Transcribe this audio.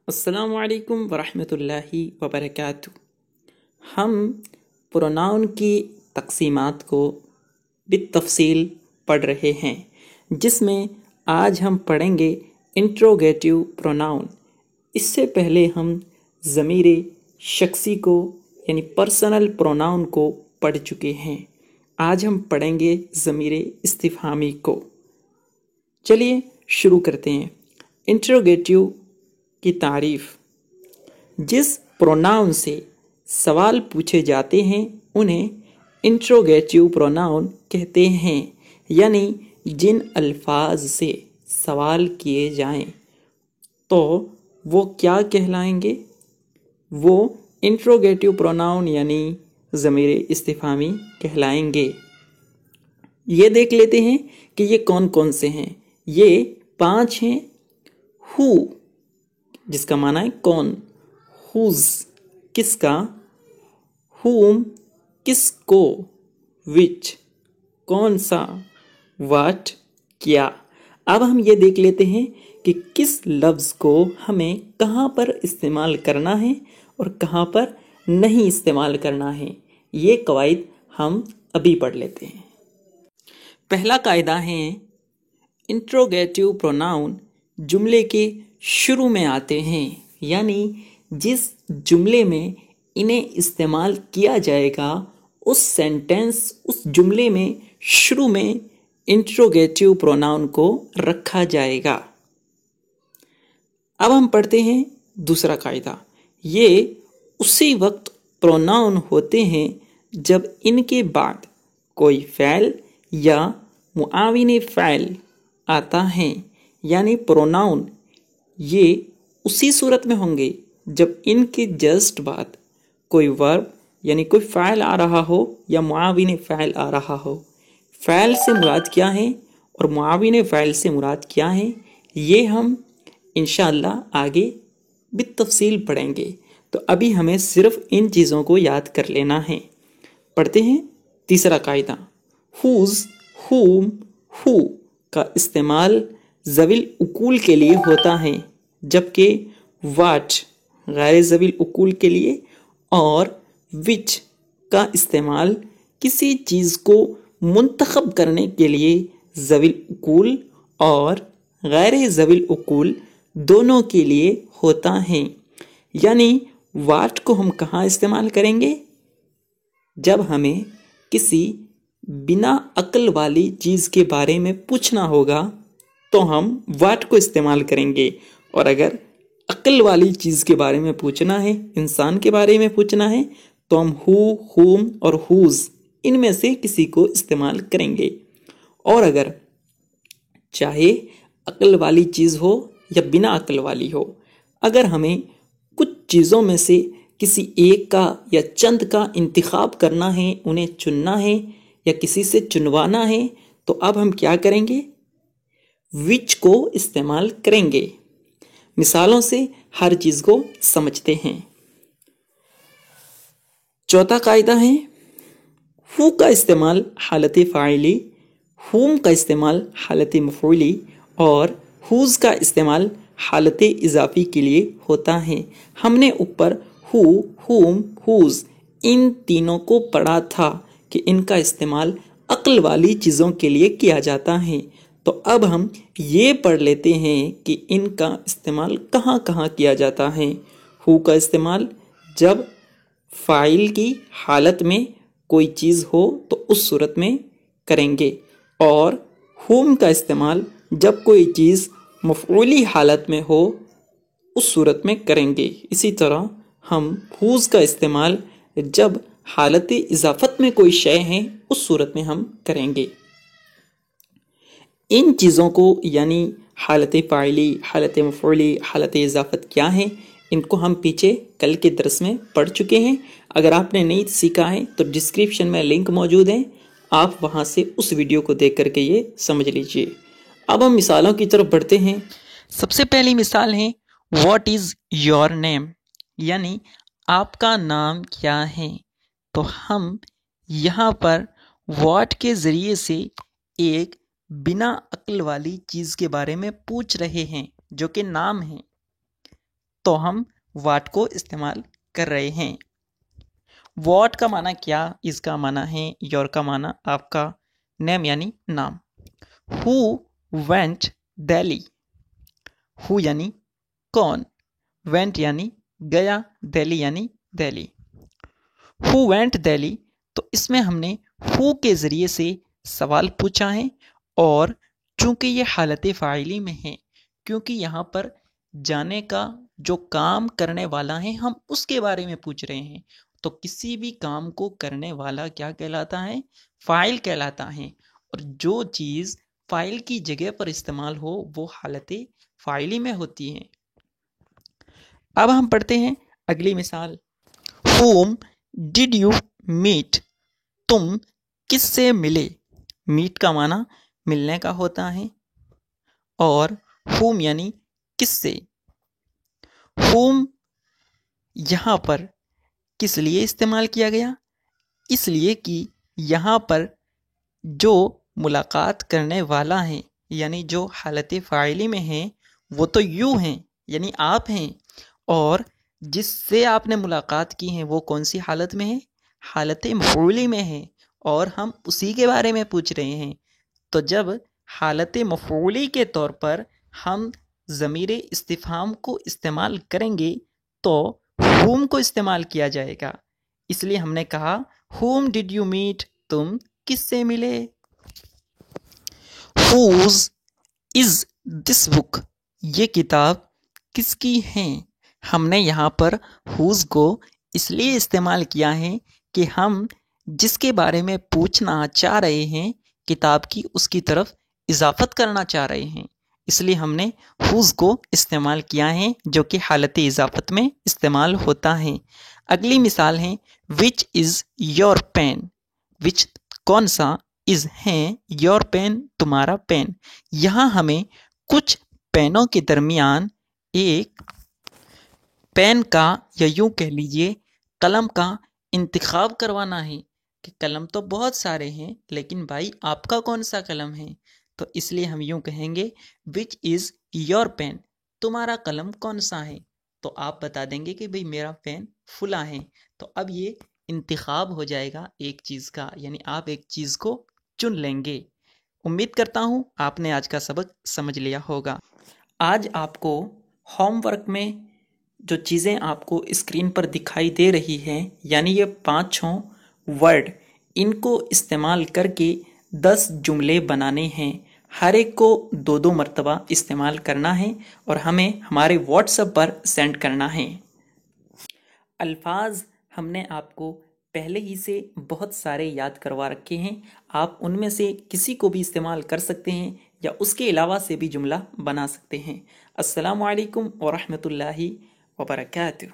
السلام علیکم ورحمۃ اللہ وبرکاتہ۔ ہم پروناؤن کی تقسیمات کو بالتفصیل پڑھ رہے ہیں، جس میں آج ہم پڑھیں گے انٹروگیٹو پروناؤن۔ اس سے پہلے ہم ضمیر شخصی کو یعنی پرسنل پروناؤن کو پڑھ چکے ہیں۔ آج ہم پڑھیں گے ضمیر استفہامی کو۔ چلیے شروع کرتے ہیں۔ انٹروگیٹو کی تعریف: جس پروناؤن سے سوال پوچھے جاتے ہیں انہیں انٹروگیٹو پروناؤن کہتے ہیں، یعنی جن الفاظ سے سوال کیے جائیں تو وہ کیا کہلائیں گے؟ وہ انٹروگیٹو پروناؤن یعنی ضمیر استفہامی کہلائیں گے۔ یہ دیکھ لیتے ہیں کہ یہ کون کون سے ہیں۔ یہ 5 ہیں۔ ہو جس کا معنی ہے کون، ہوز کس کا، ہوم کس کو، وچ کون سا، واٹ کیا۔ اب ہم یہ دیکھ لیتے ہیں کہ کس لفظ کو ہمیں کہاں پر استعمال کرنا ہے اور کہاں پر نہیں استعمال کرنا ہے۔ یہ قواعد ہم ابھی پڑھ لیتے ہیں۔ پہلا قاعدہ ہے انٹروگیٹو پروناؤن جملے کے شروع میں آتے ہیں، یعنی جس جملے میں انہیں استعمال کیا جائے گا اس سینٹینس، اس جملے میں شروع میں انٹروگیٹو پروناؤن کو رکھا جائے گا۔ اب ہم پڑھتے ہیں دوسرا قاعدہ۔ یہ اسی وقت پروناؤن ہوتے ہیں جب ان کے بعد کوئی فعل یا معاون فعل آتا ہے، یعنی پروناؤن یہ اسی صورت میں ہوں گے جب ان کے جسٹ بعد کوئی ورب یعنی کوئی فعل آ رہا ہو یا معاون فعل آ رہا ہو۔ فعل سے مراد کیا ہے اور معاون فعل سے مراد کیا ہے، یہ ہم انشاءاللہ آگے بالتفصیل پڑھیں گے۔ تو ابھی ہمیں صرف ان چیزوں کو یاد کر لینا ہے۔ پڑھتے ہیں تیسرا قاعدہ۔ ہوز، ہوم، ہو کا استعمال ذوی العقول کے لیے ہوتا ہے، جبکہ واٹ غیر ذوی العقول کے لیے اور وچ کا استعمال کسی چیز کو منتخب کرنے کے لیے ذوی العقول اور غیر ذوی العقول دونوں کے لیے ہوتا ہے۔ یعنی واٹ کو ہم کہاں استعمال کریں گے؟ جب ہمیں کسی بنا عقل والی چیز کے بارے میں پوچھنا ہوگا تو ہم واٹ کو استعمال کریں گے، اور اگر عقل والی چیز کے بارے میں پوچھنا ہے، انسان کے بارے میں پوچھنا ہے، تو ہم ہو، ہوم اور ہوز ان میں سے کسی کو استعمال کریں گے۔ اور اگر چاہے عقل والی چیز ہو یا بنا عقل والی ہو، اگر ہمیں کچھ چیزوں میں سے کسی ایک کا یا چند کا انتخاب کرنا ہے، انہیں چننا ہے یا کسی سے چنوانا ہے، تو اب ہم کیا کریں گے؟ وچ کو استعمال کریں گے۔ مثالوں سے ہر چیز کو سمجھتے ہیں۔ چوتھا قاعدہ ہے ہو کا استعمال حالت فاعلی، ہوم کا استعمال حالت مفعولی اور ہوز کا استعمال حالت اضافی کے لیے ہوتا ہے۔ ہم نے اوپر ہو، ہوم، ہوز ان تینوں کو پڑھا تھا کہ ان کا استعمال عقل والی چیزوں کے لیے کیا جاتا ہے۔ تو اب ہم یہ پڑھ لیتے ہیں کہ ان کا استعمال کہاں کہاں کیا جاتا ہے۔ ہو کا استعمال جب فاعل کی حالت میں کوئی چیز ہو تو اس صورت میں کریں گے، اور ہوم کا استعمال جب کوئی چیز مفعولی حالت میں ہو اس صورت میں کریں گے۔ اسی طرح ہم ہوز کا استعمال جب حالت اضافت میں کوئی شے ہے اس صورت میں ہم کریں گے۔ ان چیزوں کو یعنی حالت فاعلی، حالت مفعولی، حالت اضافت کیا ہیں، ان کو ہم پیچھے کل کے درس میں پڑھ چکے ہیں۔ اگر آپ نے نہیں سیکھا ہے تو ڈسکرپشن میں لنک موجود ہے، آپ وہاں سے اس ویڈیو کو دیکھ کر کے یہ سمجھ لیجئے۔ اب ہم مثالوں کی طرف بڑھتے ہیں۔ سب سے پہلی مثال ہے واٹ از یور نیم، یعنی آپ کا نام کیا ہے۔ تو ہم یہاں پر واٹ کے ذریعے سے ایک بنا عقل والی چیز کے بارے میں پوچھ رہے ہیں جو کہ نام ہے۔ تو ہم واٹ کو استعمال کر رہے ہیں۔ واٹ کا معنی کیا، اس کا معنی ہے یور کا معنی آپ کا نیم یعنی نام۔ ہو وینٹ دہلی، ہو یعنی کون، وینٹ یعنی گیا، دہلی یعنی دہلی۔ ہو وینٹ دہلی، تو اس میں ہم نے ہو کے ذریعے سے سوال پوچھا ہے، اور چونکہ یہ حالت فاعلی میں ہے، کیونکہ یہاں پر جانے کا جو کام کرنے والا ہے ہم اس کے بارے میں پوچھ رہے ہیں، تو کسی بھی کام کو کرنے والا کیا کہلاتا ہے؟ فاعل کہلاتا ہے، اور جو چیز فاعل کی جگہ پر استعمال ہو وہ حالت فاعلی میں ہوتی ہے۔ اب ہم پڑھتے ہیں اگلی مثال۔ whom did you meet، تم کس سے ملے۔ میٹ کا معنی ملنے کا ہوتا ہے، اور whom یعنی کس سے۔ whom یہاں پر کس لیے استعمال کیا گیا؟ اس لیے کہ یہاں پر جو ملاقات کرنے والا ہے، یعنی جو حالت فاعلی میں ہے، وہ تو یو ہیں یعنی آپ ہیں، اور جس سے آپ نے ملاقات کی ہے وہ کون سی حالت میں ہے؟ حالت مفعولی میں ہے، اور ہم اسی کے بارے میں پوچھ رہے ہیں۔ تو جب حالت مفعولی کے طور پر ہم ضمیر استفہام کو استعمال کریں گے تو whom کو استعمال کیا جائے گا، اس لیے ہم نے کہا whom did you meet، تم کس سے ملے۔ whose is this book، یہ کتاب کس کی ہے۔ ہم نے یہاں پر whose کو اس لیے استعمال کیا ہے کہ ہم جس کے بارے میں پوچھنا چاہ رہے ہیں کتاب کی، اس کی طرف اضافت کرنا چاہ رہے ہیں، اس لیے ہم نے whose کو استعمال کیا ہے، جو کہ حالت اضافت میں استعمال ہوتا ہے۔ اگلی مثال ہے which is your pen، which کون سا، is ہے your pen تمہارا پین۔ یہاں ہمیں کچھ پینوں کے درمیان ایک پین کا یا یوں کہہ لیجئے قلم کا انتخاب کروانا ہے کہ قلم تو بہت سارے ہیں لیکن بھائی آپ کا کون سا قلم ہے، تو اس لیے ہم یوں کہیں گے which is your pen، تمہارا قلم کون سا ہے، تو آپ بتا دیں گے کہ بھئی میرا پین فلاں ہے، تو اب یہ انتخاب ہو جائے گا ایک چیز کا، یعنی آپ ایک چیز کو چن لیں گے۔ امید کرتا ہوں آپ نے آج کا سبق سمجھ لیا ہوگا۔ آج آپ کو ہوم ورک میں جو چیزیں آپ کو اسکرین پر دکھائی دے رہی ہیں، یعنی یہ 5 ورڈ، ان کو استعمال کر کے 10 جملے بنانے ہیں۔ ہر ایک کو 2 مرتبہ استعمال کرنا ہے اور ہمیں ہمارے واٹس ایپ پر سینڈ کرنا ہے۔ الفاظ ہم نے آپ کو پہلے ہی سے بہت سارے یاد کروا رکھے ہیں، آپ ان میں سے کسی کو بھی استعمال کر سکتے ہیں یا اس کے علاوہ سے بھی جملہ بنا سکتے ہیں۔ السلام علیکم ورحمۃ اللہ وبرکاتہ۔